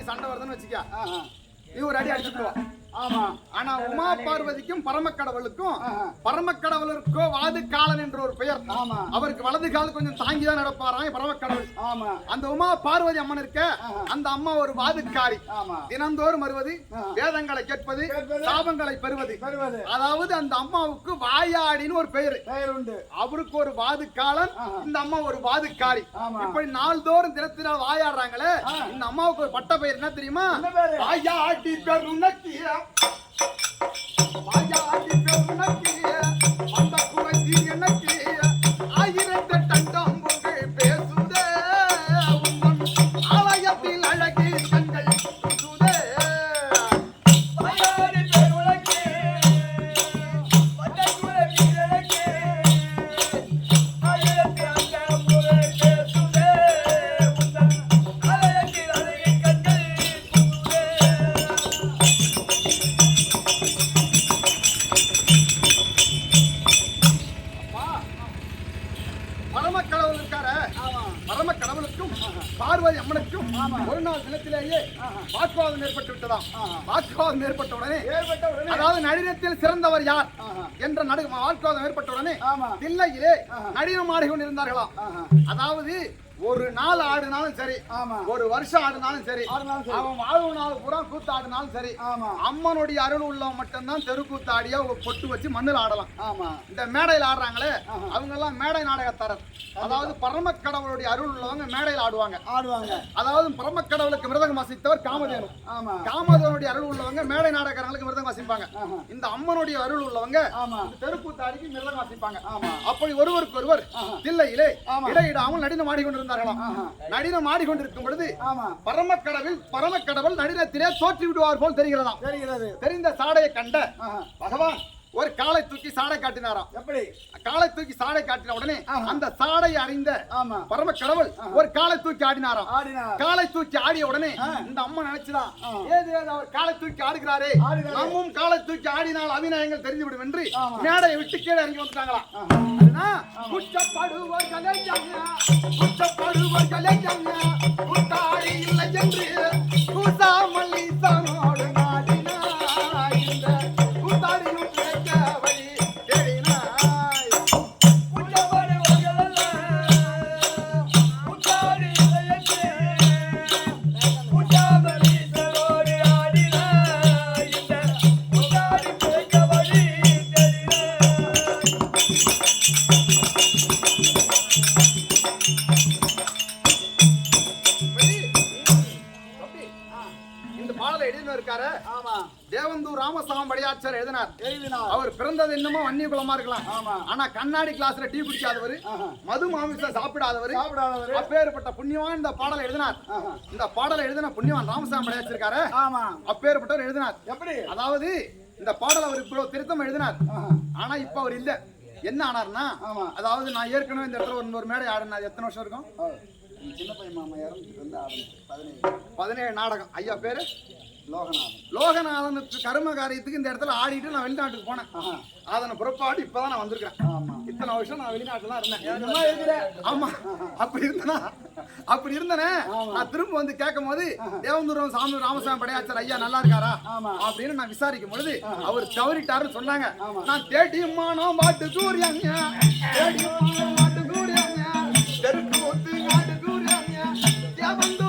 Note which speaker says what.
Speaker 1: பார்வதிக்கு சண்டை வருதுன்னு வச்சுக்க, நீ ஒரு அடி அடிச்சுட்டு வா. ஆமா. ஆனா உமா பார்வதிக்கும் பரமக்கடவுளுக்கும், பரமக்கடவுளுக்கோ வாது காலன் என்ற ஒரு பெயர். ஆமா. அவருக்கு வலது கால் கொஞ்சம் தாங்கிதான் நடப்பாராம் பரமக்கடவுள். ஆமா. அந்த உமா பார்வதி அம்மன் இருக்க, அந்த அம்மா ஒரு வாதுக்காரி. ஆமா. தினந்தோறும் வருவது, வேதங்களை கேட்பது, சாபங்களை பெறுவது. அதாவது அந்த அம்மாவுக்கு வாயாடின்னு ஒரு பெயர் உண்டு. அவருக்கு ஒரு வாதுக்காலன், இந்த அம்மா ஒரு வாதுக்காரி. இப்படி நாள்தோறும் தினத்தினால் வாயாடுறாங்களே, இந்த அம்மாவுக்கு ஒரு பட்ட பெயர் என்ன தெரியுமா? வாயாடி பெருநக்கிய வாயாடி பெருநக்கிய அந்த குறைத்தி எனக்கிய ஆயிரத்து தண்டம்புகள் பேசுதே ஆலயத்தில் அழகி கண்கள் பேசுதே. வாயாடி பெருநக்கிய அந்த குறைத்தி எனக்கிய ஆயிரத்து தண்டம்புகள் பேசுதே ஆலயத்தில் அழகி கண்கள் பேசுதே. பரமக்கடவுள் இருக்கார, பரமக்கடவுளுக்கும் பார்வதி அம்மனுக்கும் ஒரு நாள் தினத்திலேயே வாக்குவாதம் ஏற்பட்டு விட்டதாம். வாக்குவாதம் ஏற்பட்ட உடனே, அதாவது நடினத்தில் சிறந்தவர் யார் என்ற வாக்குவாதம் ஏற்பட்ட உடனே தில்லையிலே நடினம் ஆடிக்கொண்டிருந்தார்களாம். அதாவது ஒரு நாள் ஆடுனாலும் சரி, ஒரு வருஷம் ஆடுனாலும் சரி, அவன் வாழ்வு நாள் பூரா கூத்தாடினாலும் சரி, அம்மனுடைய அருள் உள்ளவன் மட்டும்தான் தெருக்கூத்தாடியா பொட்டு வச்சு மண்ணில் ஆடலாம். இந்த மேடையில் ஆடுறாங்களே அவங்க எல்லாம் மேடை நாடகத்தாரர். அதாவது பரமக்கடவுளுடைய அருள் உள்ளவங்க மேடையில் ஆடுவாங்க. அதாவது பரமக்கடவுளுக்கு மிருதகம் வாசித்தவர் காமதேனு. காமதேவனுடைய அருள் உள்ளவங்க மேடை நாடகங்களுக்கு மிருதகம் வாசிப்பாங்க. இந்த அம்மனுடைய அருள் உள்ளவங்க தெருக்கூத்தாடிக்கு மிருதகம் வாசிப்பாங்க. அப்படி ஒருவருக்கு ஒருவர் தில்லையிலே இடையிடாமல் நடினம் ஆடிக்கொண்டிருந்தார். நடினம் ஆடிக்கொண்டிருக்கும் பொழுது பரமக்கடவுள் நடினத்திலே தோற்றி விடுவார் போல் தெரிகிறதாம். தெரிந்த சாடையை கண்ட பகவான் ஒரு காலை தூக்கி சாடை காட்டினாராம். எப்படி? காலை தூக்கி சாடை காட்டின உடனே அந்த சாடையை அறிந்த பரமக்கடவுள் ஒரு காலை தூக்கி ஆடினாராம். காலை தூக்கி ஆடிய உடனே இந்த அம்மா நினைச்சுதான், ஏது அவர் காலை தூக்கி ஆடுகிறாரே, நம்மும் காலை தூக்கி ஆடினால் அபிநயங்கள் தெரிந்துவிடும் என்று மேடையை விட்டு கீழே இறங்கி வந்துட்டாங்களாம். குற்றப்படுவர்களே குற்றப்படுவர்களே குட்டாடி இல்லை என்று கூசாமல்லி தன்னோடு நாடினாய் இந்த கூத்தாடியும் தேவந்தூர் ராமசாமி படியாச்சார் எழுதினார். அவர் பிறந்தது என்னமோ வன்னிய குலமா இருக்கலாம். ஆனா கண்ணாடி கிளாஸ்ல டீ குடிக்காதவர், மது மாமிசம் சாப்பிடாதவர், அப்பேற்பட்ட புண்ணியவான் இந்த பாடலை எழுதினார். இந்த பாடலை எழுதின புண்ணியவான் ராமசாமி படியாச்சிருக்காரு. அப்பேற்பட்டவர் எழுதினார். எப்படி? அதாவது இந்த பாடல் அவர் இவ்வளவு திருத்தம் எழுதினார். ஆனா இப்ப அவர் இல்ல. என்ன ஆனார்னா, அதாவது நான் ஏற்கனவே இந்த இடத்துல ஒரு மேடை ஆடினா எத்தனை வருஷம் இருக்கும்? சின்ன பையன் மாமா இறந்து 17 நாடகம். ஐயா பேரு லோகநாதனுக்கு கரும காரியத்துக்கு இந்த இடத்துல ஆடிட்டு நான் வெளிநாட்டுக்கு போனேன். அதனை புறப்பாடு இப்பதான் நான் வந்திருக்கேன். இத்தனை வருஷம் நான் வெளிநாட்டுல இருந்தேன். ஆமா, அப்படி இருந்தனே நான் திரும்ப வந்து கேட்கும் போது தேவந்தூரம் சாமி ராமசாமி படையாச்சார் ஐயா நல்லா இருக்காரா அப்படின்னு நான் விசாரிக்கும் பொழுது அவர் தவறிட்டாருன்னு சொன்னாங்க. நான் தேடியம்மானோ பாட்டு கூறியாங்க, தேடியம்மானோ பாட்டு கூறியாங்க, தெருக்கு ஒத்து பாட்டு கூறியாங்க, தேவந்தூர்